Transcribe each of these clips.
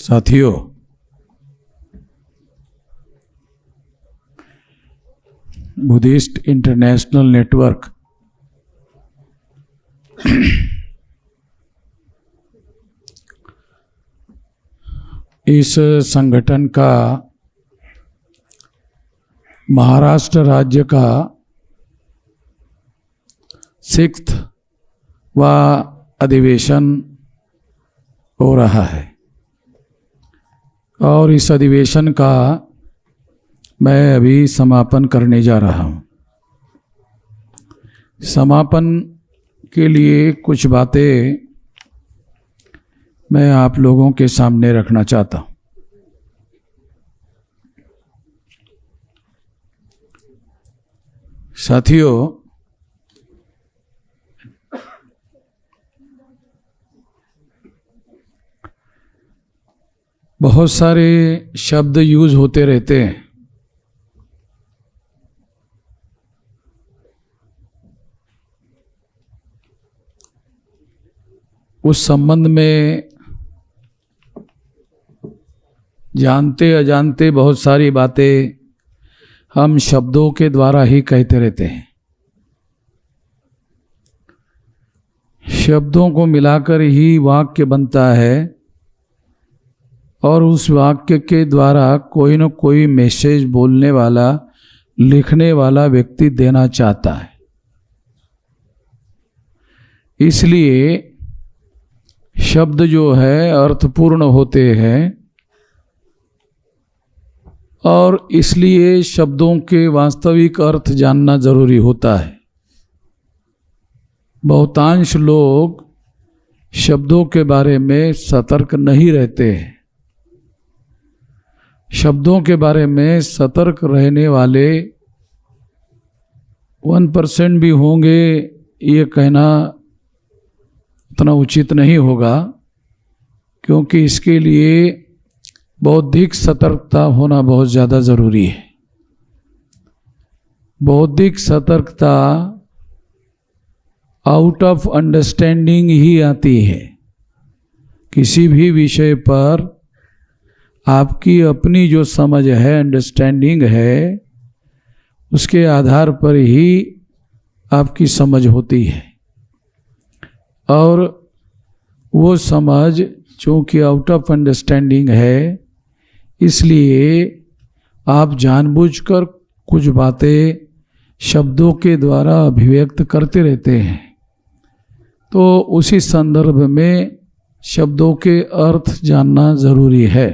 साथियों, Buddhist international network इस संगठन का महाराष्ट्र राज्य का 6th अधिवेशन हो रहा है और इस अधिवेशन का मैं अभी समापन करने जा रहा हूँ। समापन के लिए कुछ बातें मैं आप लोगों के सामने रखना चाहता हूँ। साथियों, बहुत सारे शब्द यूज होते रहते हैं। उस संबंध में जानते अजानते बहुत सारी बातें हम शब्दों के द्वारा ही कहते रहते हैं। शब्दों को मिलाकर ही वाक्य बनता है और उस वाक्य के द्वारा कोई न कोई मैसेज बोलने वाला, लिखने वाला व्यक्ति देना चाहता है। इसलिए शब्द जो है अर्थपूर्ण होते हैं और इसलिए शब्दों के वास्तविक अर्थ जानना जरूरी होता है। बहुतांश लोग शब्दों के बारे में सतर्क नहीं रहते हैं। शब्दों के बारे में सतर्क रहने वाले 1% भी होंगे, ये कहना उतना उचित नहीं होगा, क्योंकि इसके लिए बौद्धिक सतर्कता होना बहुत ज़्यादा ज़रूरी है। बौद्धिक सतर्कता आउट ऑफ अंडरस्टैंडिंग ही आती है। किसी भी विषय पर आपकी अपनी जो समझ है, अंडरस्टैंडिंग है, उसके आधार पर ही आपकी समझ होती है और वो समझ चूँकि आउट ऑफ अंडरस्टैंडिंग है, इसलिए आप जानबूझकर कुछ बातें शब्दों के द्वारा अभिव्यक्त करते रहते हैं। तो उसी संदर्भ में शब्दों के अर्थ जानना जरूरी है।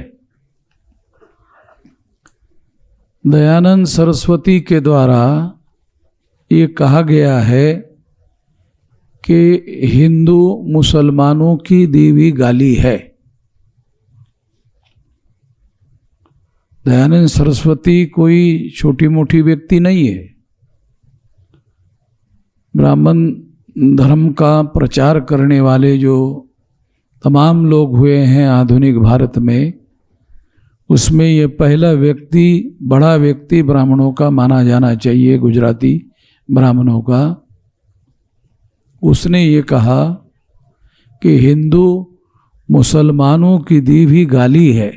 दयानंद सरस्वती के द्वारा ये कहा गया है कि हिंदू मुसलमानों की दी हुई गाली है। दयानंद सरस्वती कोई छोटी मोटी व्यक्ति नहीं है। ब्राह्मण धर्म का प्रचार करने वाले जो तमाम लोग हुए हैं आधुनिक भारत में, उसमें ये पहला व्यक्ति, बड़ा व्यक्ति ब्राह्मणों का माना जाना चाहिए, गुजराती ब्राह्मणों का। उसने ये कहा कि हिंदू मुसलमानों की दी हुई गाली है।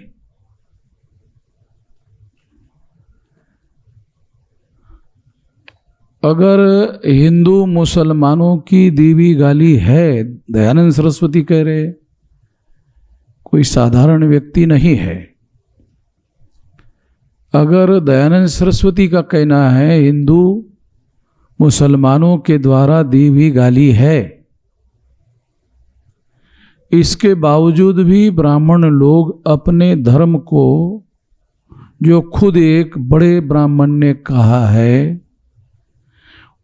अगर हिंदू मुसलमानों की दी हुई गाली है, दयानंद सरस्वती कह रहे, कोई साधारण व्यक्ति नहीं है। अगर दयानंद सरस्वती का कहना है हिंदू मुसलमानों के द्वारा दी हुई गाली है, इसके बावजूद भी ब्राह्मण लोग अपने धर्म को, जो खुद एक बड़े ब्राह्मण ने कहा है,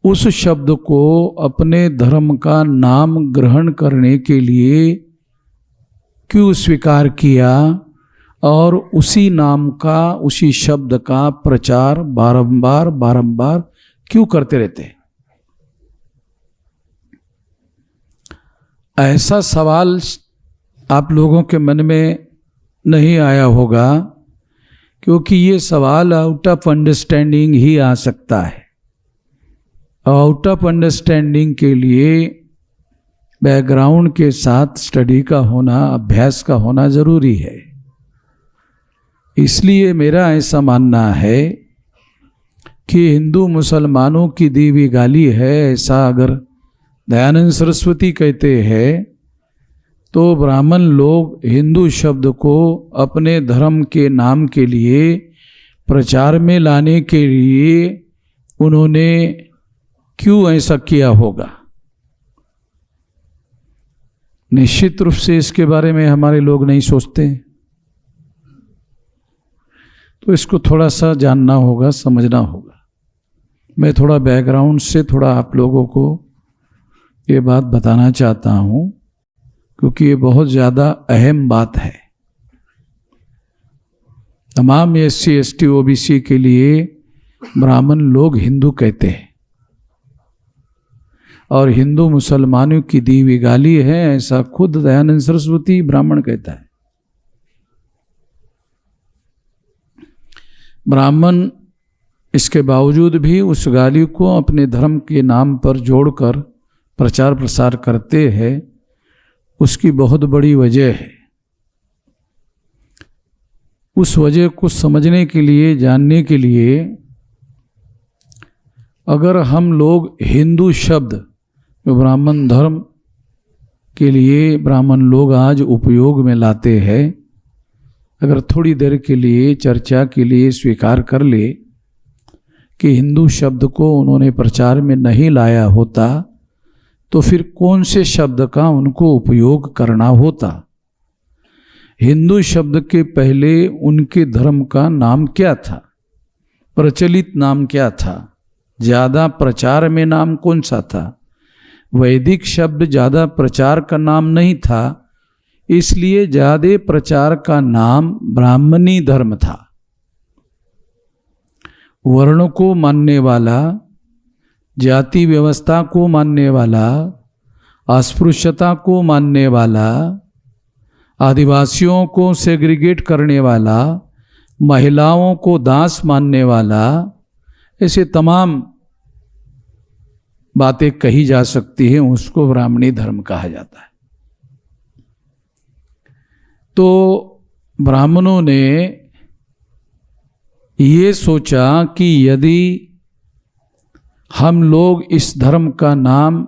उस शब्द को अपने धर्म का नाम ग्रहण करने के लिए क्यों स्वीकार किया और उसी नाम का, उसी शब्द का प्रचार बारंबार बारंबार क्यों करते रहते हैं? ऐसा सवाल आप लोगों के मन में नहीं आया होगा, क्योंकि ये सवाल आउट ऑफ अंडरस्टैंडिंग ही आ सकता है। आउट ऑफ अंडरस्टैंडिंग के लिए बैकग्राउंड के साथ स्टडी का होना, अभ्यास का होना जरूरी है। इसलिए मेरा ऐसा मानना है कि हिंदू मुसलमानों की दी हुई गाली है, ऐसा अगर दयानंद सरस्वती कहते हैं तो ब्राह्मण लोग हिंदू शब्द को अपने धर्म के नाम के लिए प्रचार में लाने के लिए उन्होंने क्यों ऐसा किया होगा। निश्चित रूप से इसके बारे में हमारे लोग नहीं सोचते, तो इसको थोड़ा सा जानना होगा, समझना होगा। मैं थोड़ा बैकग्राउंड से थोड़ा आप लोगों को ये बात बताना चाहता हूँ, क्योंकि ये बहुत ज़्यादा अहम बात है। तमाम SC ST OBC के लिए ब्राह्मण लोग हिंदू कहते हैं और हिंदू मुसलमानों की दी हुई गाली है, ऐसा खुद दयानंद सरस्वती ब्राह्मण कहता है। ब्राह्मण इसके बावजूद भी उस गाली को अपने धर्म के नाम पर जोड़कर प्रचार प्रसार करते हैं। उसकी बहुत बड़ी वजह है। उस वजह को समझने के लिए, जानने के लिए, अगर हम लोग हिंदू शब्द जो ब्राह्मण धर्म के लिए ब्राह्मण लोग आज उपयोग में लाते हैं, अगर थोड़ी देर के लिए चर्चा के लिए स्वीकार कर ले कि हिंदू शब्द को उन्होंने प्रचार में नहीं लाया होता, तो फिर कौन से शब्द का उनको उपयोग करना होता। हिंदू शब्द के पहले उनके धर्म का नाम क्या था, प्रचलित नाम क्या था, ज़्यादा प्रचार में नाम कौन सा था। वैदिक शब्द ज़्यादा प्रचार का नाम नहीं था, इसलिए ज़्यादा प्रचार का नाम ब्राह्मणी धर्म था। वर्ण को मानने वाला, जाति व्यवस्था को मानने वाला, अस्पृश्यता को मानने वाला, आदिवासियों को सेग्रीगेट करने वाला, महिलाओं को दास मानने वाला, ऐसे तमाम बातें कही जा सकती हैं, उसको ब्राह्मणी धर्म कहा जाता है। तो ब्राह्मणों ने ये सोचा कि यदि हम लोग इस धर्म का नाम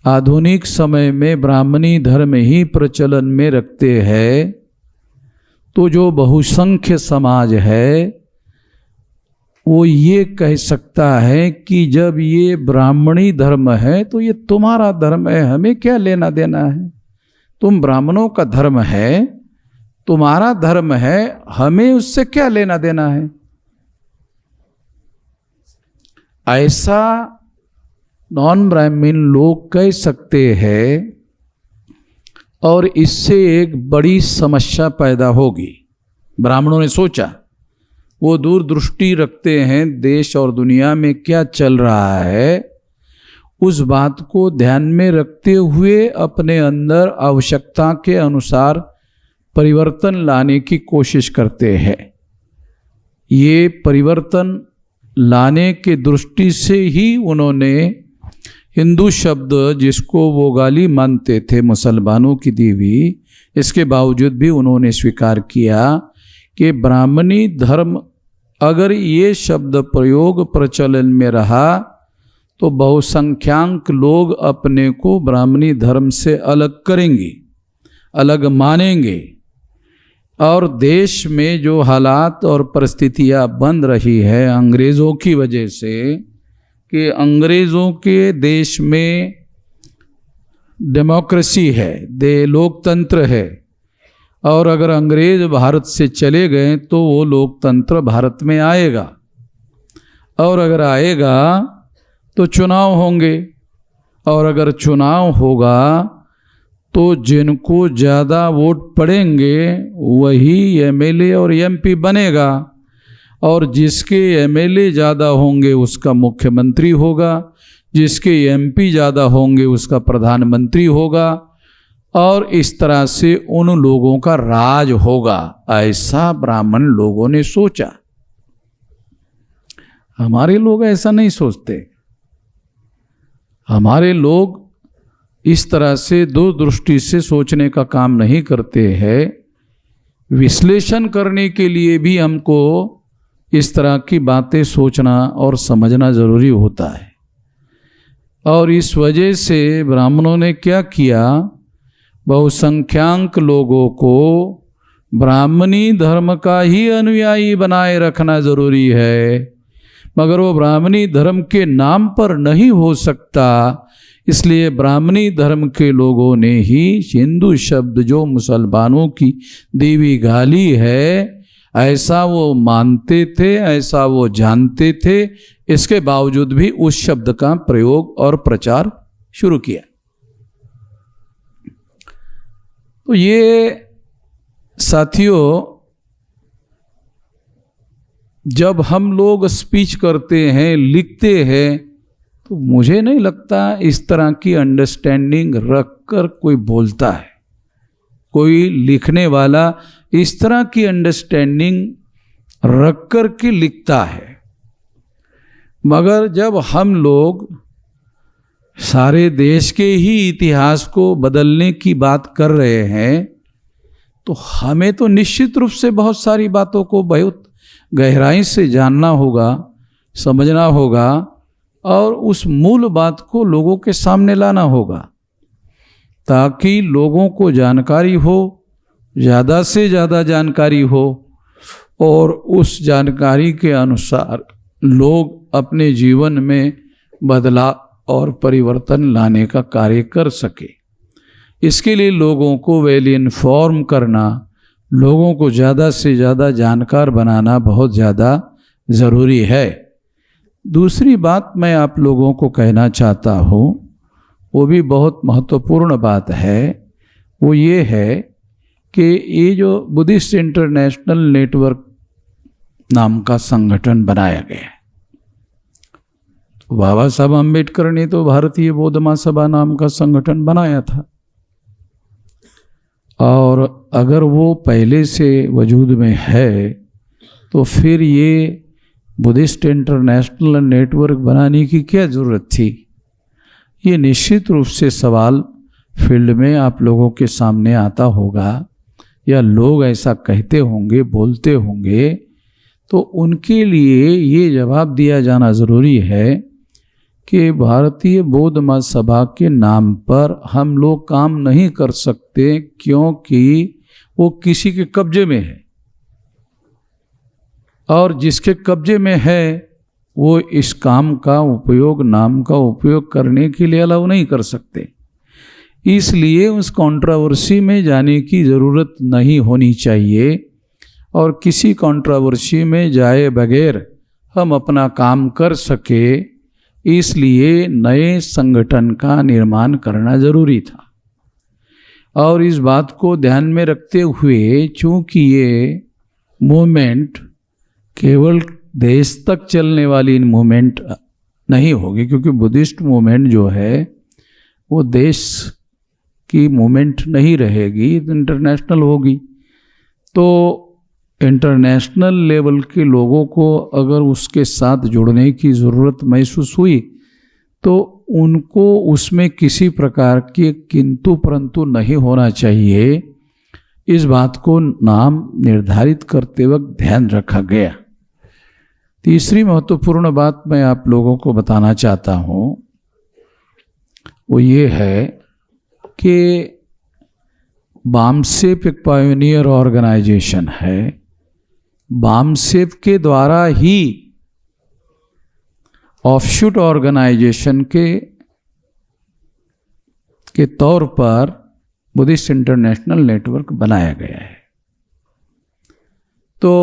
आधुनिक समय में ब्राह्मणी धर्म ही प्रचलन में रखते हैं, तो जो बहुसंख्य समाज है वो ये कह सकता है कि जब ये ब्राह्मणी धर्म है तो ये तुम्हारा धर्म है, हमें क्या लेना देना है। तुम ब्राह्मणों का धर्म है, तुम्हारा धर्म है, हमें उससे क्या लेना देना है। ऐसा नॉन ब्राह्मण लोग कह सकते हैं और इससे एक बड़ी समस्या पैदा होगी। ब्राह्मणों ने सोचा, वो दूरदृष्टि रखते हैं, देश और दुनिया में क्या चल रहा है उस बात को ध्यान में रखते हुए अपने अंदर आवश्यकता के अनुसार परिवर्तन लाने की कोशिश करते हैं। ये परिवर्तन लाने के दृष्टि से ही उन्होंने हिंदू शब्द, जिसको वो गाली मानते थे मुसलमानों की दी हुई, इसके बावजूद भी उन्होंने स्वीकार किया कि ब्राह्मणी धर्म अगर ये शब्द प्रयोग प्रचलन में रहा तो बहुसंख्यांक लोग अपने को ब्राह्मणी धर्म से अलग करेंगे, अलग मानेंगे। और देश में जो हालात और परिस्थितियां बन रही है अंग्रेज़ों की वजह से, कि अंग्रेज़ों के देश में डेमोक्रेसी है, लोकतंत्र है, और अगर अंग्रेज भारत से चले गए तो वो लोकतंत्र भारत में आएगा, और अगर आएगा तो चुनाव होंगे, और अगर चुनाव होगा तो जिनको ज़्यादा वोट पड़ेंगे वही MLA और MP बनेगा, और जिसके MLA ज़्यादा होंगे उसका मुख्यमंत्री होगा, जिसके MP ज़्यादा होंगे उसका प्रधानमंत्री होगा, और इस तरह से उन लोगों का राज होगा। ऐसा ब्राह्मण लोगों ने सोचा। हमारे लोग ऐसा नहीं सोचते। हमारे लोग इस तरह से दो दृष्टि से सोचने का काम नहीं करते हैं विश्लेषण करने के लिए भी हमको इस तरह की बातें सोचना और समझना जरूरी होता है। और इस वजह से ब्राह्मणों ने क्या किया, बहुसंख्यांक लोगों को ब्राह्मणी धर्म का ही अनुयायी बनाए रखना जरूरी है, मगर वो ब्राह्मणी धर्म के नाम पर नहीं हो सकता। इसलिए ब्राह्मणी धर्म के लोगों ने ही हिंदू शब्द जो मुसलमानों की देवी गाली है, ऐसा वो मानते थे, ऐसा वो जानते थे, इसके बावजूद भी उस शब्द का प्रयोग और प्रचार शुरू किया। तो ये साथियों, जब हम लोग स्पीच करते हैं, लिखते हैं, तो मुझे नहीं लगता इस तरह की अंडरस्टैंडिंग रखकर कोई बोलता है, कोई लिखने वाला इस तरह की अंडरस्टैंडिंग रखकर के लिखता है। मगर जब हम लोग सारे देश के ही इतिहास को बदलने की बात कर रहे हैं, तो हमें तो निश्चित रूप से बहुत सारी बातों को बहुत गहराई से जानना होगा, समझना होगा और उस मूल बात को लोगों के सामने लाना होगा, ताकि लोगों को जानकारी हो, ज़्यादा से ज़्यादा जानकारी हो और उस जानकारी के अनुसार लोग अपने जीवन में बदलाव और परिवर्तन लाने का कार्य कर सके। इसके लिए लोगों को वेल इन्फॉर्म करना, लोगों को ज़्यादा से ज़्यादा जानकार बनाना बहुत ज़्यादा ज़रूरी है। दूसरी बात मैं आप लोगों को कहना चाहता हूँ, वो भी बहुत महत्वपूर्ण बात है। वो ये है कि ये जो बुद्धिस्ट इंटरनेशनल नेटवर्क नाम का संगठन बनाया गया है, बाबा साहब अम्बेडकर ने तो भारतीय बौद्ध महासभा नाम का संगठन बनाया था, और अगर वो पहले से वजूद में है तो फिर ये बुद्धिस्ट इंटरनेशनल नेटवर्क बनाने की क्या ज़रूरत थी। ये निश्चित रूप से सवाल फील्ड में आप लोगों के सामने आता होगा, या लोग ऐसा कहते होंगे, बोलते होंगे, तो उनके लिए ये जवाब दिया जाना ज़रूरी है कि भारतीय बौद्ध महासभा के नाम पर हम लोग काम नहीं कर सकते, क्योंकि वो किसी के कब्जे में है, और जिसके कब्जे में है वो इस काम का उपयोग, नाम का उपयोग करने के लिए अलाउ नहीं कर सकते। इसलिए उस कंट्रोवर्सी में जाने की ज़रूरत नहीं होनी चाहिए, और किसी कंट्रोवर्सी में जाए बगैर हम अपना काम कर सके, इसलिए नए संगठन का निर्माण करना ज़रूरी था। और इस बात को ध्यान में रखते हुए, चूँकि ये मूवमेंट केवल देश तक चलने वाली मूवमेंट नहीं होगी, क्योंकि बुद्धिस्ट मूवमेंट जो है वो देश की मूवमेंट नहीं रहेगी, इंटरनेशनल होगी। तो इंटरनेशनल लेवल के लोगों को अगर उसके साथ जुड़ने की ज़रूरत महसूस हुई, तो उनको उसमें किसी प्रकार के किंतु परंतु नहीं होना चाहिए। इस बात को नाम निर्धारित करते वक्त ध्यान रखा गया। तीसरी महत्वपूर्ण बात मैं आप लोगों को बताना चाहता हूँ, वो ये है कि बामसेप एक पायोनियर ऑर्गेनाइजेशन है। बामसेप के द्वारा ही ऑफशूट ऑर्गेनाइजेशन के तौर पर बुद्धिस्ट इंटरनेशनल नेटवर्क बनाया गया है। तो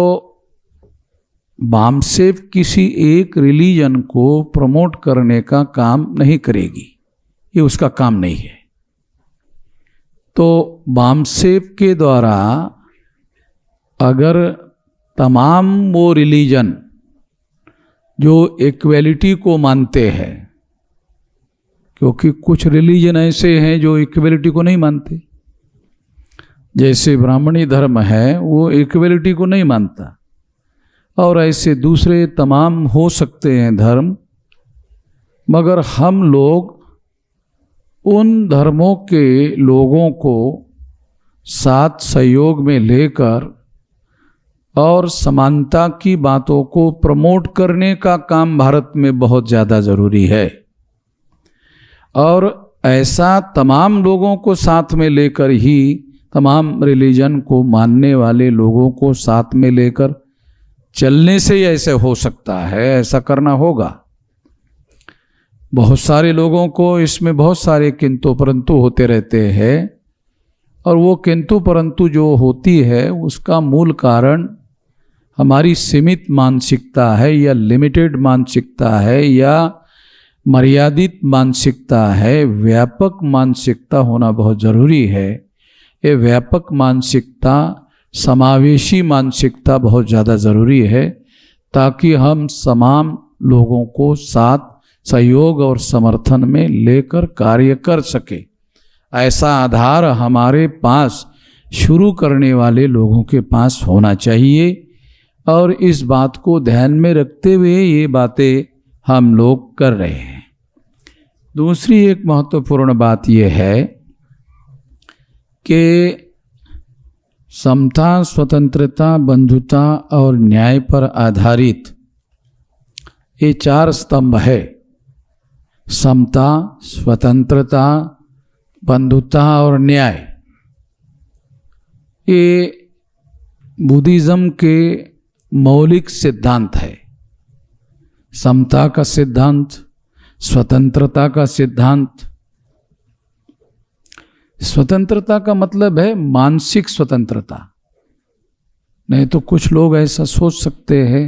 बामसेप किसी एक रिलीजन को प्रमोट करने का काम नहीं करेगी, ये उसका काम नहीं है। तो बामसेप के द्वारा अगर तमाम वो रिलीजन जो इक्वलिटी को मानते हैं, क्योंकि कुछ रिलीजन ऐसे हैं जो इक्वलिटी को नहीं मानते, जैसे ब्राह्मणी धर्म है वो इक्वलिटी को नहीं मानता, और ऐसे दूसरे तमाम हो सकते हैं धर्म, मगर हम लोग उन धर्मों के लोगों को साथ सहयोग में लेकर और समानता की बातों को प्रमोट करने का काम भारत में बहुत ज़्यादा ज़रूरी है। और ऐसा तमाम लोगों को साथ में लेकर ही, तमाम रिलीजन को मानने वाले लोगों को साथ में लेकर चलने से ही ऐसे हो सकता है, ऐसा करना होगा। बहुत सारे लोगों को इसमें बहुत सारे किंतु परंतु होते रहते हैं, और वो किंतु परंतु जो होती है उसका मूल कारण हमारी सीमित मानसिकता है, या लिमिटेड मानसिकता है, या मर्यादित मानसिकता है। व्यापक मानसिकता होना बहुत ज़रूरी है। ये व्यापक मानसिकता, समावेशी मानसिकता बहुत ज़्यादा ज़रूरी है, ताकि हम तमाम लोगों को साथ सहयोग और समर्थन में लेकर कार्य कर सके। ऐसा आधार हमारे पास शुरू करने वाले लोगों के पास होना चाहिए, और इस बात को ध्यान में रखते हुए ये बातें हम लोग कर रहे हैं। दूसरी एक महत्वपूर्ण बात यह है कि समता, स्वतंत्रता, बंधुता और न्याय पर आधारित ये 4 स्तंभ है। समता, स्वतंत्रता, बंधुता और न्याय, ये बुद्धिज्म के मौलिक सिद्धांत है। समता का सिद्धांत, स्वतंत्रता का सिद्धांत। स्वतंत्रता का मतलब है मानसिक स्वतंत्रता। नहीं तो कुछ लोग ऐसा सोच सकते हैं,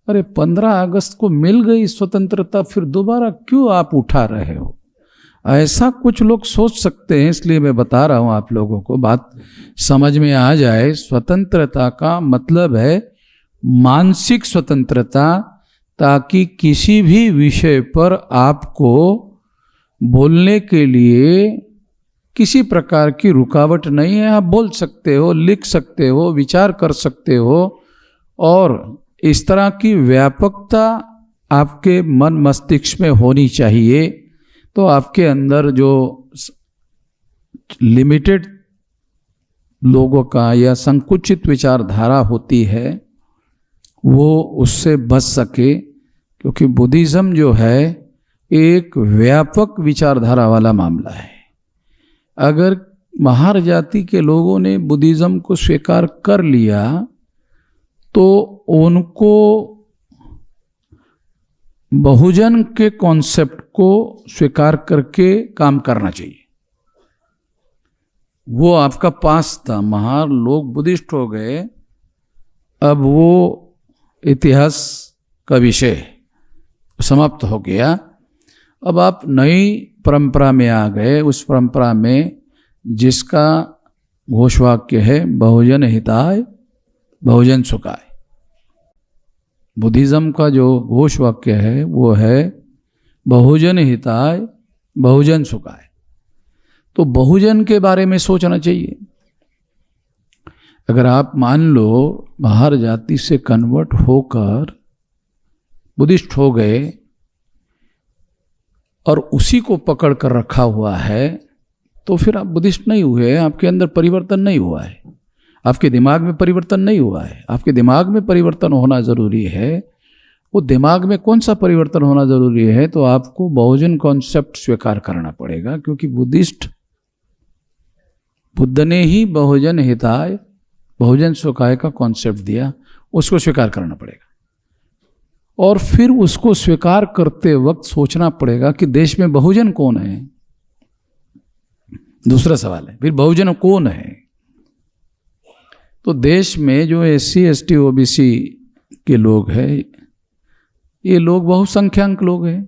अरे 15 अगस्त को मिल गई स्वतंत्रता, फिर दोबारा क्यों आप उठा रहे हो? ऐसा कुछ लोग सोच सकते हैं, इसलिए मैं बता रहा हूं आप लोगों को, बात समझ में आ जाए। स्वतंत्रता का मतलब है मानसिक स्वतंत्रता, ताकि किसी भी विषय पर आपको बोलने के लिए किसी प्रकार की रुकावट नहीं है। आप बोल सकते हो, लिख सकते हो, विचार कर सकते हो, और इस तरह की व्यापकता आपके मन मस्तिष्क में होनी चाहिए। तो आपके अंदर जो लिमिटेड लोगों का या संकुचित विचारधारा होती है वो उससे बच सके, क्योंकि बुद्धिज्म जो है एक व्यापक विचारधारा वाला मामला है। अगर महार जाति के लोगों ने बुद्धिज्म को स्वीकार कर लिया तो उनको बहुजन के कॉन्सेप्ट को स्वीकार करके काम करना चाहिए। वो आपका पास था, महार लोग बुद्धिस्ट हो गए, अब वो इतिहास का विषय समाप्त हो गया। अब आप नई परंपरा में आ गए, उस परंपरा में जिसका घोषवाक्य है बहुजन हिताय बहुजन सुखाय। बुद्धिज्म का जो घोषवाक्य है वो है बहुजन हिताय बहुजन सुखाय। तो बहुजन के बारे में सोचना चाहिए। अगर आप मान लो महार जाति से कन्वर्ट होकर बुद्धिस्ट हो गए और उसी को पकड़ कर रखा हुआ है, तो फिर आप बुद्धिस्ट नहीं हुए, आपके अंदर परिवर्तन नहीं हुआ है, आपके दिमाग में परिवर्तन नहीं हुआ है। आपके दिमाग में परिवर्तन होना जरूरी है। वो दिमाग में कौन सा परिवर्तन होना जरूरी है? तो आपको बहुजन कॉन्सेप्ट स्वीकार करना पड़ेगा, क्योंकि बुद्ध ने ही बहुजन हिताय बहुजन सुखाय का कॉन्सेप्ट दिया, उसको स्वीकार करना पड़ेगा। और फिर उसको स्वीकार करते वक्त सोचना पड़ेगा कि देश में बहुजन कौन है। दूसरा सवाल है, फिर बहुजन कौन है? तो देश में जो SC ST OBC के लोग हैं, ये लोग बहुसंख्यक लोग हैं।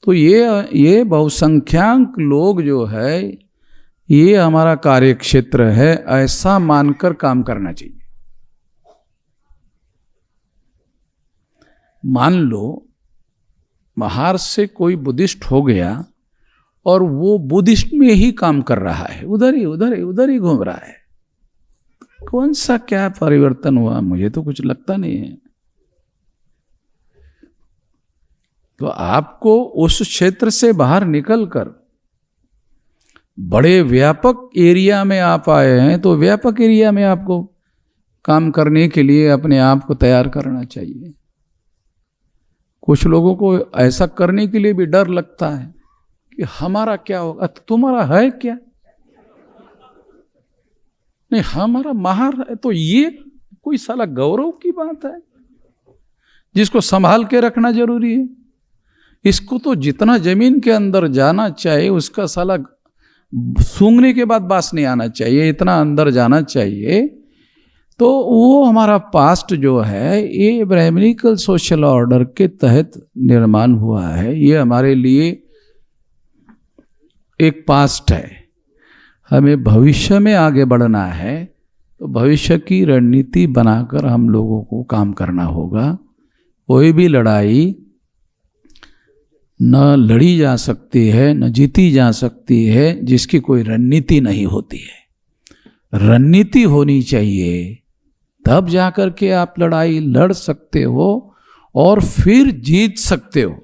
तो ये बहुसंख्यक लोग जो है, ये हमारा कार्य क्षेत्र है, ऐसा मानकर काम करना चाहिए। मान लो बाहर से कोई बुद्धिस्ट हो गया और वो बुद्धिस्ट में ही काम कर रहा है, उधर ही घूम रहा है, कौन सा क्या परिवर्तन हुआ? मुझे तो कुछ लगता नहीं है। तो आपको उस क्षेत्र से बाहर निकलकर बड़े व्यापक एरिया में आप आए हैं तो व्यापक एरिया में आपको काम करने के लिए अपने आप को तैयार करना चाहिए। कुछ लोगों को ऐसा करने के लिए भी डर लगता है कि हमारा क्या होगा, तुम्हारा है क्या, नहीं हमारा महार है, तो ये कोई साला गौरव की बात है जिसको संभाल के रखना जरूरी है। इसको तो जितना जमीन के अंदर जाना चाहिए उसका साला सूंघने के बाद बास नहीं आना चाहिए, इतना अंदर जाना चाहिए। तो वो हमारा पास्ट जो है ये ब्राह्मणिकल सोशल ऑर्डर के तहत निर्माण हुआ है। ये हमारे लिए एक पास्ट है। हमें भविष्य में आगे बढ़ना है तो भविष्य की रणनीति बनाकर हम लोगों को काम करना होगा। कोई भी लड़ाई न लड़ी जा सकती है न जीती जा सकती है जिसकी कोई रणनीति नहीं होती है। रणनीति होनी चाहिए, तब जाकर के आप लड़ाई लड़ सकते हो और फिर जीत सकते हो,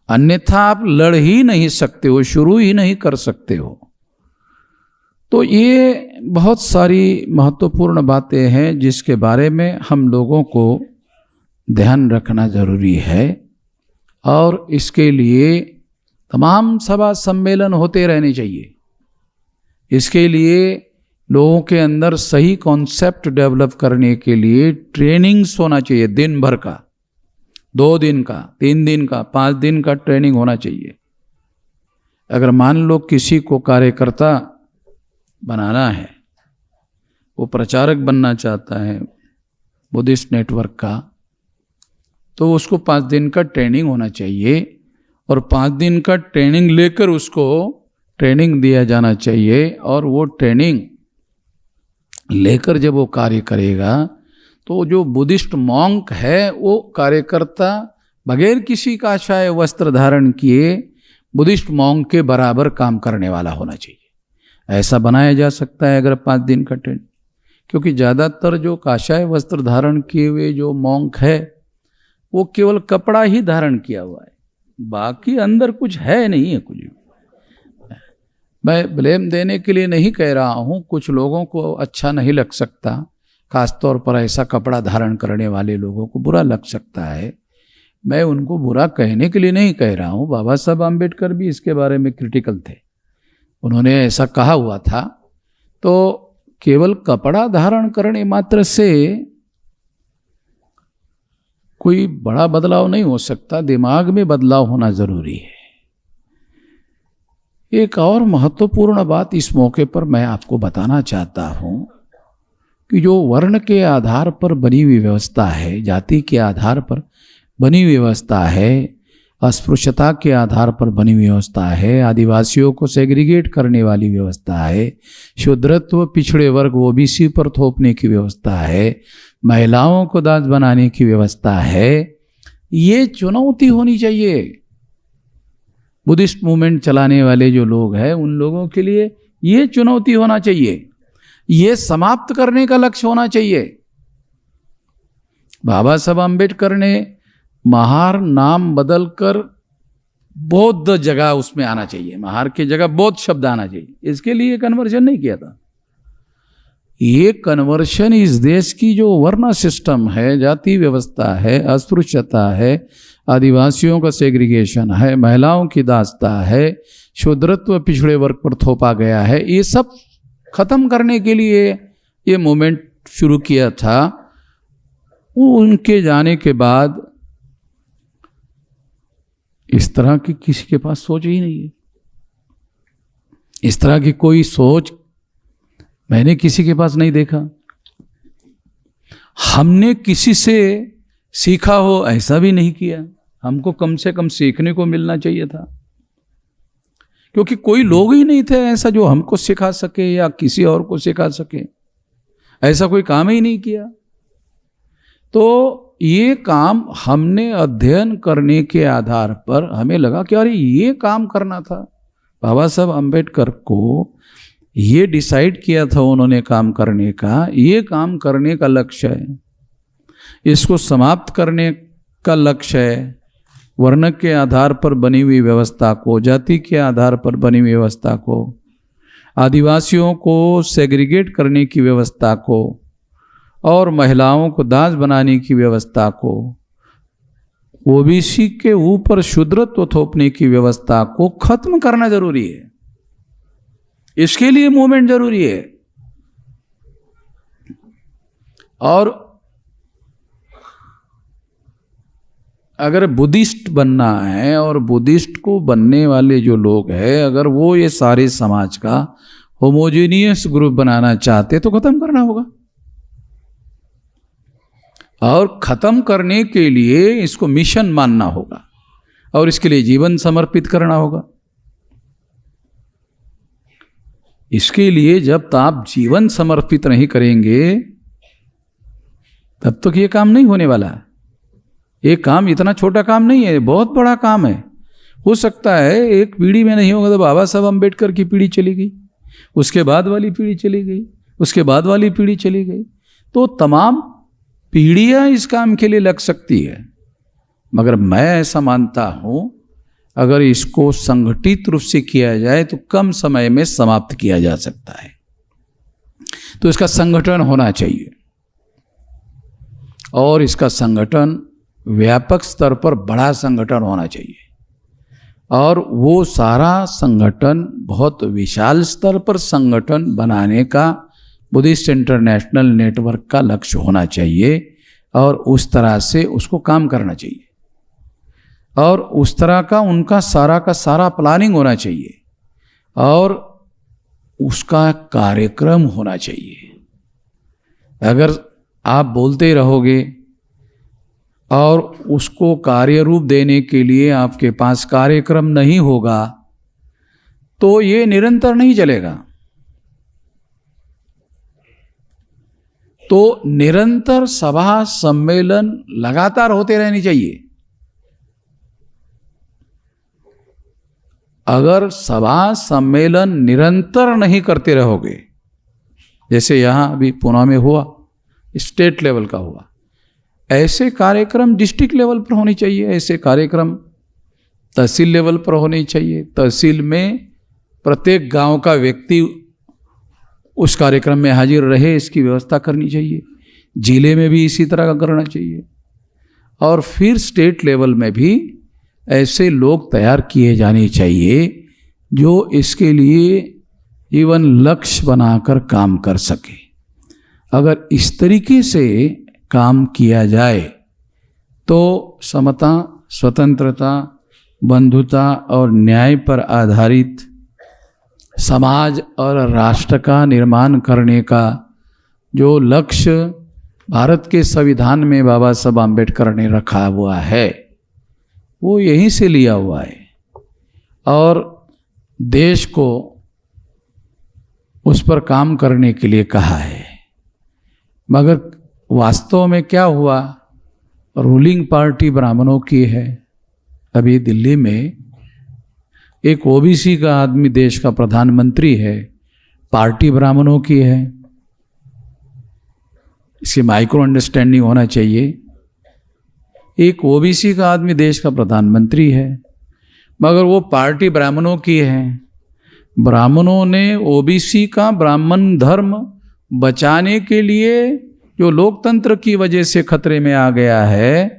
अन्यथा आप लड़ ही नहीं सकते हो, शुरू ही नहीं कर सकते हो। तो ये बहुत सारी महत्वपूर्ण बातें हैं जिसके बारे में हम लोगों को ध्यान रखना जरूरी है। और इसके लिए तमाम सभा सम्मेलन होते रहने चाहिए। इसके लिए लोगों के अंदर सही कॉन्सेप्ट डेवलप करने के लिए ट्रेनिंग्स होना चाहिए, दिन भर का, 2 दिन का, 3 दिन का, 5 दिन का ट्रेनिंग होना चाहिए। अगर मान लो किसी को कार्यकर्ता बनाना है, वो प्रचारक बनना चाहता है बुद्धिस्ट नेटवर्क का, तो उसको 5 दिन का ट्रेनिंग होना चाहिए और 5 दिन का ट्रेनिंग लेकर उसको ट्रेनिंग दिया जाना चाहिए। और वो ट्रेनिंग लेकर जब वो कार्य करेगा तो जो बुद्धिस्ट मॉन्क है वो कार्यकर्ता बगैर किसी काशाय वस्त्र धारण किए बुद्धिस्ट मॉन्क के बराबर काम करने वाला होना चाहिए। ऐसा बनाया जा सकता है अगर 5 दिन का ट्रेनिंग, क्योंकि ज़्यादातर जो काशाय वस्त्र धारण किए हुए जो मॉन्क है वो केवल कपड़ा ही धारण किया हुआ है, बाकी अंदर कुछ है नहीं है कुछ। मैं ब्लेम देने के लिए नहीं कह रहा हूँ, कुछ लोगों को अच्छा नहीं लग सकता, खासतौर पर ऐसा कपड़ा धारण करने वाले लोगों को बुरा लग सकता है। मैं उनको बुरा कहने के लिए नहीं कह रहा हूँ। बाबा साहब आम्बेडकर भी इसके बारे में क्रिटिकल थे, उन्होंने ऐसा कहा हुआ था। तो केवल कपड़ा धारण करने मात्र से कोई बड़ा बदलाव नहीं हो सकता, दिमाग में बदलाव होना जरूरी है। एक और महत्वपूर्ण बात इस मौके पर मैं आपको बताना चाहता हूं कि जो वर्ण के आधार पर बनी हुई व्यवस्था है, जाति के आधार पर बनी हुई व्यवस्था है, अस्पृश्यता के आधार पर बनी हुई व्यवस्था है, आदिवासियों को सेग्रीगेट करने वाली व्यवस्था है, शूद्रत्व पिछड़े वर्ग ओबीसी पर थोपने की व्यवस्था है, महिलाओं को दास बनाने की व्यवस्था है, ये चुनौती होनी चाहिए। बुद्धिस्ट मूवमेंट चलाने वाले जो लोग हैं उन लोगों के लिए ये चुनौती होना चाहिए, ये समाप्त करने का लक्ष्य होना चाहिए। बाबा साहब आम्बेडकर ने महार नाम बदलकर बौद्ध जगह उसमें आना चाहिए, महार की जगह बौद्ध शब्द आना चाहिए, इसके लिए कन्वर्जन नहीं किया था। ये कन्वर्शन इस देश की जो वर्ण सिस्टम है, जाति व्यवस्था है, अस्पृश्यता है, आदिवासियों का सेग्रीगेशन है, महिलाओं की दासता है, शूद्रत्व पिछड़े वर्ग पर थोपा गया है, ये सब खत्म करने के लिए ये मूवमेंट शुरू किया था। वो उनके जाने के बाद इस तरह की किसी के पास सोच ही नहीं है। इस तरह की कोई सोच मैंने किसी के पास नहीं देखा। हमने किसी से सीखा हो ऐसा भी नहीं किया। हमको कम से कम सीखने को मिलना चाहिए था, क्योंकि कोई लोग ही नहीं थे ऐसा जो हमको सिखा सके या किसी और को सिखा सके। ऐसा कोई काम ही नहीं किया। तो ये काम हमने अध्ययन करने के आधार पर हमें लगा कि अरे ये काम करना था। बाबा साहब आम्बेडकर को ये डिसाइड किया था उन्होंने काम करने का, ये काम करने का लक्ष्य है, इसको समाप्त करने का लक्ष्य है। वर्ण के आधार पर बनी हुई व्यवस्था को, जाति के आधार पर बनी हुई व्यवस्था को, आदिवासियों को सेग्रीगेट करने की व्यवस्था को और महिलाओं को दास बनाने की व्यवस्था को, ओबीसी के ऊपर शूद्रत्व थोपने की व्यवस्था को खत्म करना जरूरी है। इसके लिए मूवमेंट जरूरी है। और अगर बुद्धिस्ट बनना है और बुद्धिस्ट को बनने वाले जो लोग हैं, अगर वो ये सारे समाज का होमोजेनियस ग्रुप बनाना चाहते तो खत्म करना होगा। और खत्म करने के लिए इसको मिशन मानना होगा और इसके लिए जीवन समर्पित करना होगा। इसके लिए जब तक आप जीवन समर्पित नहीं करेंगे तब तक ये काम नहीं होने वाला। ये काम इतना छोटा काम नहीं है, बहुत बड़ा काम है। हो सकता है एक पीढ़ी में नहीं होगा तो बाबा साहब अम्बेडकर की पीढ़ी चली गई, उसके बाद वाली पीढ़ी चली गई, उसके बाद वाली पीढ़ी चली गई, तो तमाम पीढ़ियां इस काम के लिए लग सकती है। मगर मैं ऐसा मानता हूं, अगर इसको संगठित रूप से किया जाए तो कम समय में समाप्त किया जा सकता है। तो इसका संगठन होना चाहिए और इसका संगठन व्यापक स्तर पर बड़ा संगठन होना चाहिए और वो सारा संगठन बहुत विशाल स्तर पर संगठन बनाने का बुद्धिस्ट इंटरनेशनल नेटवर्क का लक्ष्य होना चाहिए और उस तरह से उसको काम करना चाहिए और उस तरह का उनका सारा प्लानिंग होना चाहिए और उसका कार्यक्रम होना चाहिए। अगर आप बोलते रहोगे और उसको कार्य रूप देने के लिए आपके पास कार्यक्रम नहीं होगा तो ये निरंतर नहीं चलेगा। तो निरंतर सभा सम्मेलन लगातार होते रहनी चाहिए। अगर सभा सम्मेलन निरंतर नहीं करते रहोगे, जैसे यहां अभी पुणे में हुआ, स्टेट लेवल का हुआ, ऐसे कार्यक्रम डिस्ट्रिक्ट लेवल पर होने चाहिए, ऐसे कार्यक्रम तहसील लेवल पर होने चाहिए। तहसील में प्रत्येक गांव का व्यक्ति उस कार्यक्रम में हाजिर रहे, इसकी व्यवस्था करनी चाहिए। जिले में भी इसी तरह का करना चाहिए और फिर स्टेट लेवल में भी ऐसे लोग तैयार किए जाने चाहिए जो इसके लिए जीवन लक्ष्य बनाकर काम कर सके। अगर इस तरीके से काम किया जाए तो समता, स्वतंत्रता, बंधुता और न्याय पर आधारित समाज और राष्ट्र का निर्माण करने का जो लक्ष्य भारत के संविधान में बाबा साहब अम्बेडकर ने रखा हुआ है वो यहीं से लिया हुआ है और देश को उस पर काम करने के लिए कहा है। मगर वास्तव में क्या हुआ, रूलिंग पार्टी ब्राह्मणों की है। अभी दिल्ली में एक ओबीसी का आदमी देश का प्रधानमंत्री है, पार्टी ब्राह्मणों की है। इसकी माइक्रो अंडरस्टैंडिंग होना चाहिए। एक ओबीसी का आदमी देश का प्रधानमंत्री है मगर वो पार्टी ब्राह्मणों की है। ब्राह्मणों ने ओबीसी का ब्राह्मण धर्म बचाने के लिए जो लोकतंत्र की वजह से खतरे में आ गया है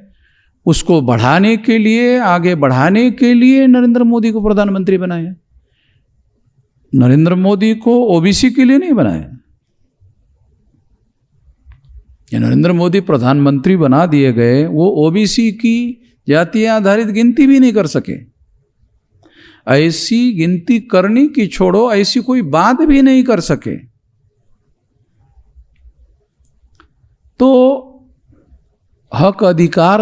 उसको बढ़ाने के लिए, आगे बढ़ाने के लिए नरेंद्र मोदी को प्रधानमंत्री बनाया। नरेंद्र मोदी को ओबीसी के लिए नहीं बनाया। ये नरेंद्र मोदी प्रधानमंत्री बना दिए गए, वो ओबीसी की जातीय आधारित गिनती भी नहीं कर सके। ऐसी गिनती करने की छोड़ो, ऐसी कोई बात भी नहीं कर सके। तो हक अधिकार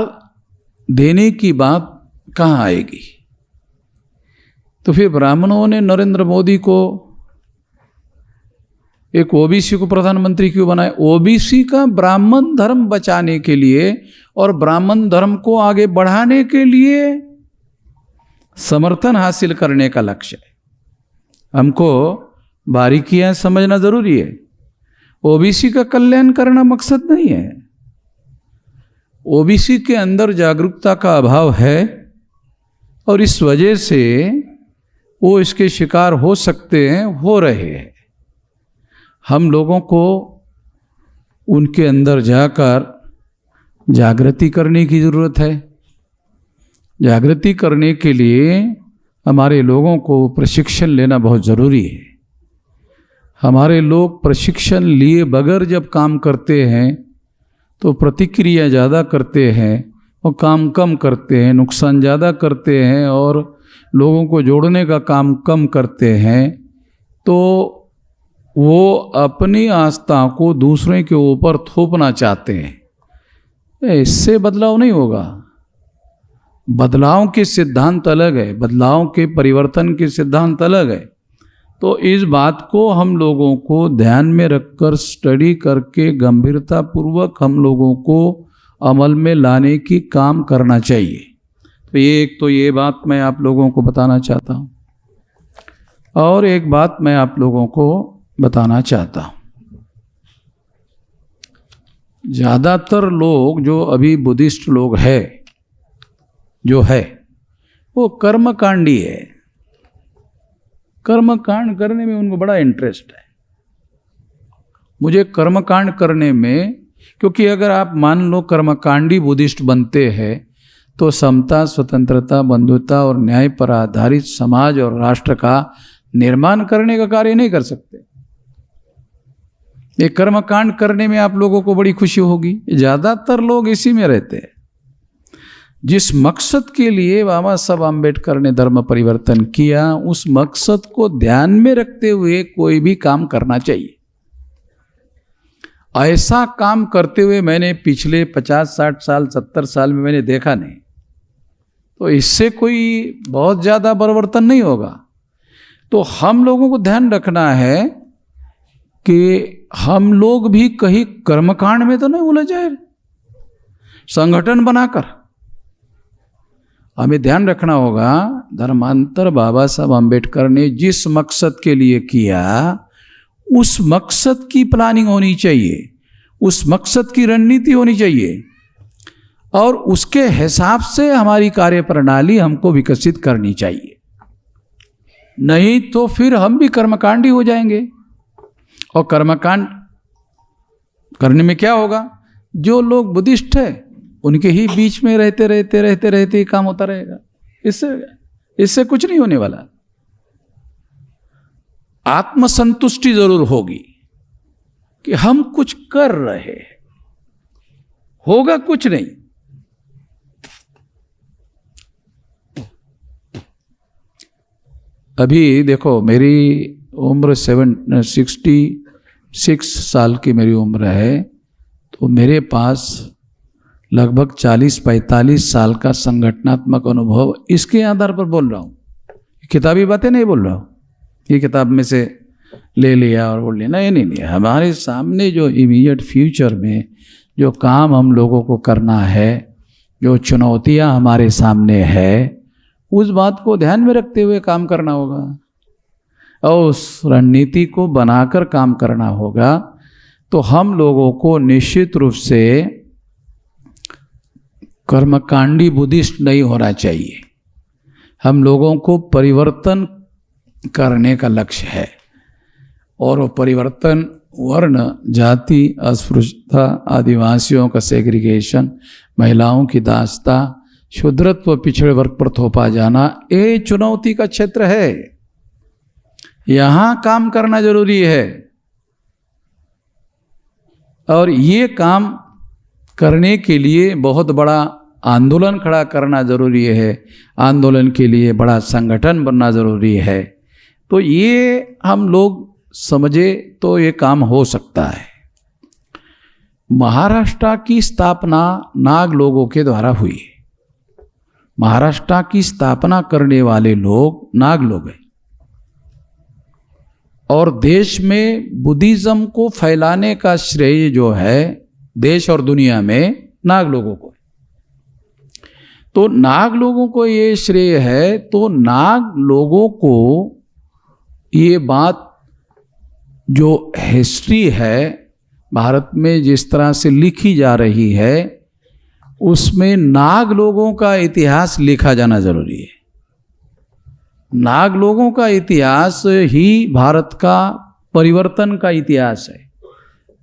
देने की बात कहाँ आएगी? तो फिर ब्राह्मणों ने नरेंद्र मोदी को, एक ओबीसी को प्रधानमंत्री क्यों बनाया? ओबीसी का ब्राह्मण धर्म बचाने के लिए और ब्राह्मण धर्म को आगे बढ़ाने के लिए समर्थन हासिल करने का लक्ष्य है। हमको बारीकियां समझना जरूरी है। ओबीसी का कल्याण करना मकसद नहीं है। ओबीसी के अंदर जागरूकता का अभाव है और इस वजह से वो इसके शिकार हो सकते हैं, हो रहे हैं। हम लोगों को उनके अंदर जाकर जागृति करने की ज़रूरत है। जागृति करने के लिए हमारे लोगों को प्रशिक्षण लेना बहुत ज़रूरी है। हमारे लोग प्रशिक्षण लिए बगैर जब काम करते हैं तो प्रतिक्रिया ज़्यादा करते हैं और काम कम करते हैं, नुकसान ज़्यादा करते हैं और लोगों को जोड़ने का काम कम करते हैं। तो वो अपनी आस्था को दूसरे के ऊपर थोपना चाहते हैं। इससे बदलाव नहीं होगा। बदलाव के सिद्धांत अलग है, बदलाव के परिवर्तन के सिद्धांत अलग है। तो इस बात को हम लोगों को ध्यान में रखकर स्टडी करके गंभीरतापूर्वक हम लोगों को अमल में लाने की काम करना चाहिए। तो ये बात मैं आप लोगों को बताना चाहता हूँ। और एक बात मैं आप लोगों को बताना चाहता हूँ। ज़्यादातर लोग जो अभी बुद्धिस्ट लोग जो है वो कर्मकांडी है। कर्मकांड करने में उनको बड़ा इंटरेस्ट है। मुझे कर्मकांड करने में, क्योंकि अगर आप मान लो कर्मकांडी बुद्धिस्ट बनते हैं तो समता, स्वतंत्रता, बंधुता और न्याय पर आधारित समाज और राष्ट्र का निर्माण करने का कार्य नहीं कर सकते। ये कर्मकांड करने में आप लोगों को बड़ी खुशी होगी। ज़्यादातर लोग इसी में रहते हैं। जिस मकसद के लिए बाबा साहब आम्बेडकर ने धर्म परिवर्तन किया, उस मकसद को ध्यान में रखते हुए कोई भी काम करना चाहिए। ऐसा काम करते हुए मैंने पिछले 50, 60 साल, 70 साल में मैंने देखा नहीं। तो इससे कोई बहुत ज़्यादा परिवर्तन नहीं होगा। तो हम लोगों को ध्यान रखना है कि हम लोग भी कहीं कर्मकांड में तो नहीं उलझ जाए। संगठन बनाकर हमें ध्यान रखना होगा, धर्मांतर बाबा साहब आम्बेडकर ने जिस मकसद के लिए किया, उस मकसद की प्लानिंग होनी चाहिए, उस मकसद की रणनीति होनी चाहिए और उसके हिसाब से हमारी कार्य प्रणाली हमको विकसित करनी चाहिए। नहीं तो फिर हम भी कर्मकांडी हो जाएंगे। और कर्मकांड करने में क्या होगा, जो लोग बुद्धिस्ट है उनके ही बीच में रहते ही काम होता रहेगा। इससे कुछ नहीं होने वाला। आत्मसंतुष्टि जरूर होगी कि हम कुछ कर रहे हैं, होगा कुछ नहीं। अभी देखो, मेरी उम्र 66 साल की मेरी उम्र है। तो मेरे पास लगभग 40-45 साल का संगठनात्मक अनुभव, इसके आधार पर बोल रहा हूँ। किताबी बातें नहीं बोल रहा हूँ, ये किताब में से ले लिया और बोल लिया, ये नहीं। हमारे सामने जो इमीडिएट फ्यूचर में जो काम हम लोगों को करना है, जो चुनौतियाँ हमारे सामने है, उस बात को ध्यान में रखते हुए काम करना होगा और उस रणनीति को बनाकर काम करना होगा। तो हम लोगों को निश्चित रूप से कर्मकांडी बुद्धिस्ट नहीं होना चाहिए। हम लोगों को परिवर्तन करने का लक्ष्य है और वो परिवर्तन वर्ण, जाति, अस्पृश्यता, आदिवासियों का सेग्रीगेशन, महिलाओं की दास्ता, शूद्रत्व, पिछड़े वर्ग पर थोपा जाना, ये चुनौती का क्षेत्र है। यहाँ काम करना जरूरी है और ये काम करने के लिए बहुत बड़ा आंदोलन खड़ा करना जरूरी है। आंदोलन के लिए बड़ा संगठन बनना जरूरी है। तो ये हम लोग समझे तो ये काम हो सकता है। महाराष्ट्र की स्थापना नाग लोगों के द्वारा हुई। महाराष्ट्र की स्थापना करने वाले लोग नाग लोग हैं और देश में बुद्धिज्म को फैलाने का श्रेय जो है देश और दुनिया में नाग लोगों को। तो नाग लोगों को ये श्रेय है। तो नाग लोगों को ये बात जो हिस्ट्री है भारत में जिस तरह से लिखी जा रही है, उसमें नाग लोगों का इतिहास लिखा जाना जरूरी है। नाग लोगों का इतिहास ही भारत का परिवर्तन का इतिहास है,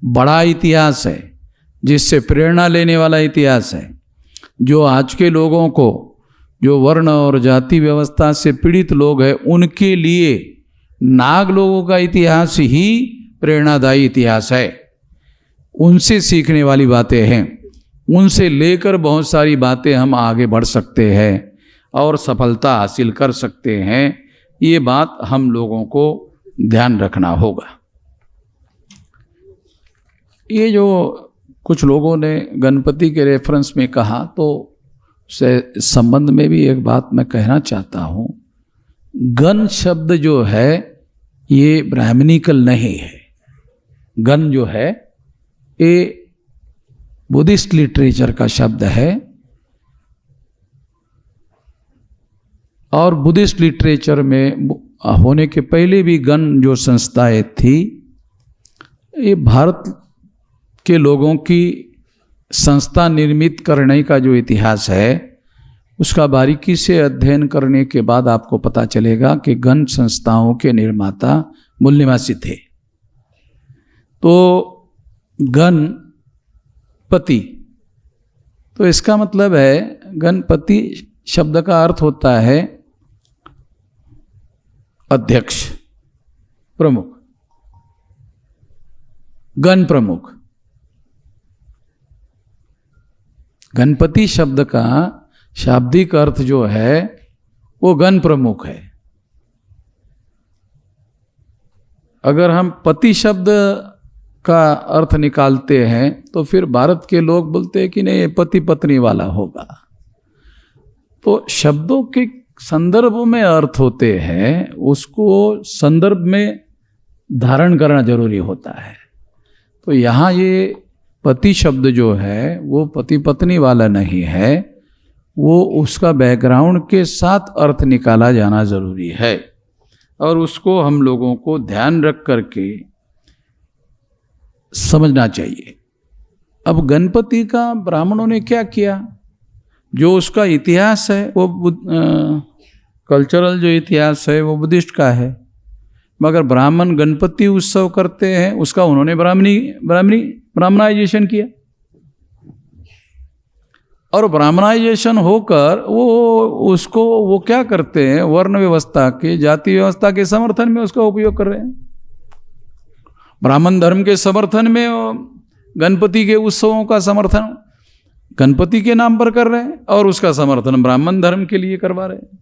बड़ा इतिहास है, जिससे प्रेरणा लेने वाला इतिहास है। जो आज के लोगों को, जो वर्ण और जाति व्यवस्था से पीड़ित लोग हैं, उनके लिए नाग लोगों का इतिहास ही प्रेरणादायी इतिहास है। उनसे सीखने वाली बातें हैं, उनसे लेकर बहुत सारी बातें हम आगे बढ़ सकते हैं और सफलता हासिल कर सकते हैं। ये बात हम लोगों को ध्यान रखना होगा। ये जो कुछ लोगों ने गणपति के रेफरेंस में कहा, तो से संबंध में भी एक बात मैं कहना चाहता हूँ। गण शब्द जो है ये ब्राह्मणिकल नहीं है। गण जो है ये बुद्धिस्ट लिटरेचर का शब्द है, और बुद्धिस्ट लिटरेचर में होने के पहले भी गण जो संस्थाएं थी, ये भारत के लोगों की संस्था निर्मित करने का जो इतिहास है, उसका बारीकी से अध्ययन करने के बाद आपको पता चलेगा कि गण संस्थाओं के निर्माता मूल निवासी थे। तो गणपति, तो इसका मतलब है, गणपति शब्द का अर्थ होता है अध्यक्ष, प्रमुख, गण प्रमुख। गणपति शब्द का शाब्दिक अर्थ जो है वो गण प्रमुख है। अगर हम पति शब्द का अर्थ निकालते हैं तो फिर भारत के लोग बोलते हैं कि नहीं, ये पति पत्नी वाला होगा। तो शब्दों के संदर्भ में अर्थ होते हैं, उसको संदर्भ में धारण करना जरूरी होता है। तो यहाँ ये पति शब्द जो है वो पति पत्नी वाला नहीं है, वो उसका बैकग्राउंड के साथ अर्थ निकाला जाना जरूरी है, और उसको हम लोगों को ध्यान रख करके समझना चाहिए। अब गणपति का ब्राह्मणों ने क्या किया, जो उसका इतिहास है वो कल्चरल जो इतिहास है वो बुद्धिस्ट का है, मगर ब्राह्मण गणपति उत्सव करते हैं, उसका उन्होंने ब्राह्मणाइजेशन किया, और ब्राह्मणाइजेशन होकर वो क्या करते हैं, वर्ण व्यवस्था के, जाति व्यवस्था के समर्थन में उसका उपयोग कर रहे हैं। ब्राह्मण धर्म के समर्थन में गणपति के उत्सवों का समर्थन गणपति के नाम पर कर रहे हैं, और उसका समर्थन ब्राह्मण धर्म के लिए करवा रहे हैं।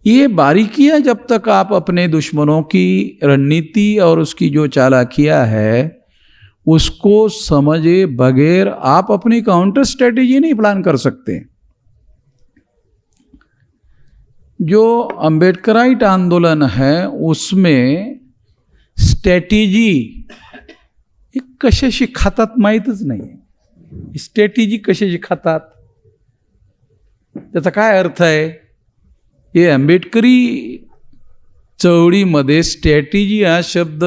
ये बारीकियां जब तक आप अपने दुश्मनों की रणनीति और उसकी जो चालाकियां है उसको समझे बगैर आप अपनी काउंटर स्ट्रेटेजी नहीं प्लान कर सकते। जो अंबेडकराइट आंदोलन है उसमें स्ट्रेटेजी कशाशी खातात माहीतच नाही। स्ट्रेटेजी कशाशी खातात, त्याचा काय अर्थ आहे? हे आंबेडकरी चळवळीमध्ये स्ट्रॅटेजी हा शब्द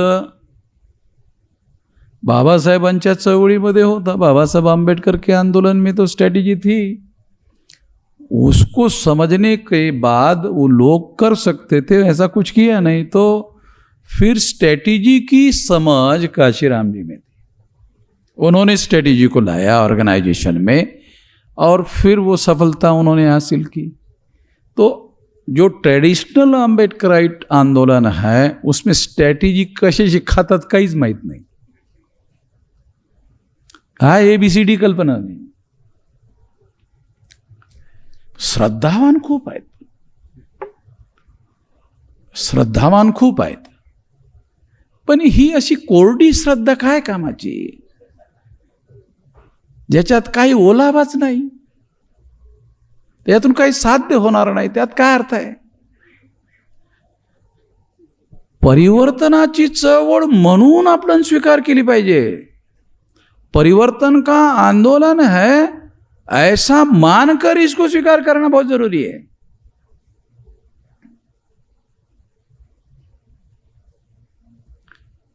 बाबासाहेबांच्या चळवळीमध्ये होता। बाबासाहेब आंबेडकर के आंदोलन में तो स्ट्रैटेजी थी। उसको समझने के बाद वो लोग कर सकते थे, ऐसा कुछ किया नहीं। तो फिर स्ट्रैटेजी की समझ काशीराम जी में थी। उन्होंने स्ट्रैटेजी को लाया ऑर्गेनाइजेशन में, और फिर वो सफलता उन्होंने हासिल की। तो जो ट्रेडिशनल आंबेडकराइट आंदोलन है उसमें स्ट्रैटेजी कशाशी खातात काहीच माहीत नाही। हा ABCD कल्पना नाही। श्रद्धावान खूप आहेत, श्रद्धावान खूप आहेत, पण ही अशी कोरडी श्रद्धा काय कामाची, ज्याच्यात काही ओलावाच नाही, त्यातून काही साध्य होणार नाही, त्यात काय अर्थ आहे? परिवर्तनाची चळवळ म्हणून आपण स्वीकार केली पाहिजे। परिवर्तन का आंदोलन है ऐसा मानकर इसको स्वीकार करना बहुत जरूरी है।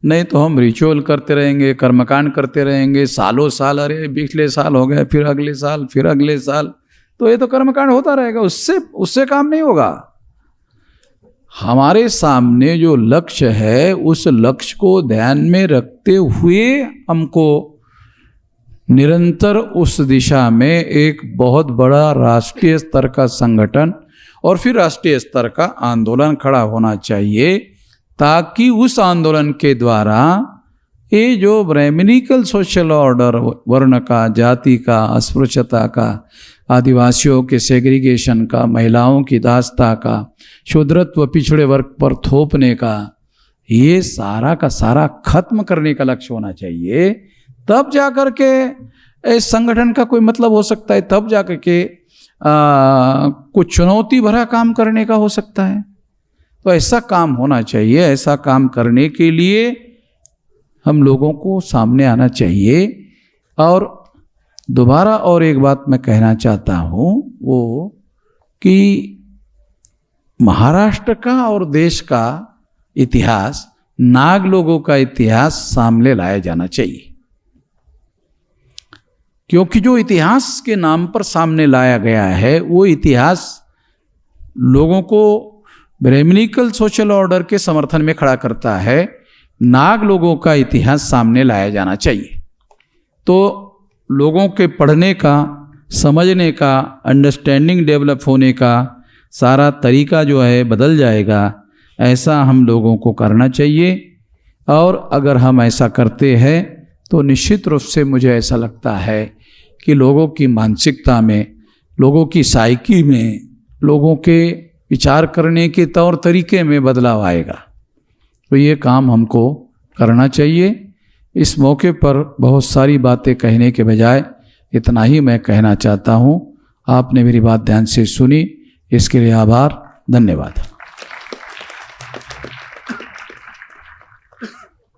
नहीं तो हम रिचुअल करते रहेंगे, कर्मकांड करते रहेंगे सालों साल। अरे पिछले साल हो गए, फिर अगले साल, फिर अगले साल, तो ये तो कर्मकांड होता रहेगा, उससे काम नहीं होगा। हमारे सामने जो लक्ष्य है उस लक्ष्य को ध्यान में रखते हुए हमको निरंतर उस दिशा में एक बहुत बड़ा राष्ट्रीय स्तर का संगठन और फिर राष्ट्रीय स्तर का आंदोलन खड़ा होना चाहिए, ताकि उस आंदोलन के द्वारा ये जो ब्राह्मणिकल सोशल ऑर्डर, वर्ण का, जाति का, अस्पृश्यता का, आदिवासियों के सेग्रीगेशन का, महिलाओं की दास्ता का, शूद्रत्व पिछड़े वर्ग पर थोपने का, ये सारा का सारा खत्म करने का लक्ष्य होना चाहिए। तब जाकर के इस संगठन का कोई मतलब हो सकता है, तब जाकर के कुछ चुनौती भरा काम करने का हो सकता है। तो ऐसा काम होना चाहिए। ऐसा काम करने के लिए हम लोगों को सामने आना चाहिए। और दोबारा और एक बात मैं कहना चाहता हूँ, वो कि महाराष्ट्र का और देश का इतिहास, नाग लोगों का इतिहास सामने लाया जाना चाहिए, क्योंकि जो इतिहास के नाम पर सामने लाया गया है वो इतिहास लोगों को ब्राह्मणिकल सोशल ऑर्डर के समर्थन में खड़ा करता है। नाग लोगों का इतिहास सामने लाया जाना चाहिए, तो लोगों के पढ़ने का, समझने का, अंडरस्टैंडिंग डेवलप होने का सारा तरीका जो है बदल जाएगा। ऐसा हम लोगों को करना चाहिए। और अगर हम ऐसा करते हैं तो निश्चित रूप से मुझे ऐसा लगता है कि लोगों की मानसिकता में, लोगों की साइकी में, लोगों के विचार करने के तौर तरीके में बदलाव आएगा। तो ये काम हमको करना चाहिए। इस मौके पर बहुत सारी बातें कहने के बजाय इतना ही मैं कहना चाहता हूँ। आपने मेरी बात ध्यान से सुनी, इसके लिए आभार, धन्यवाद।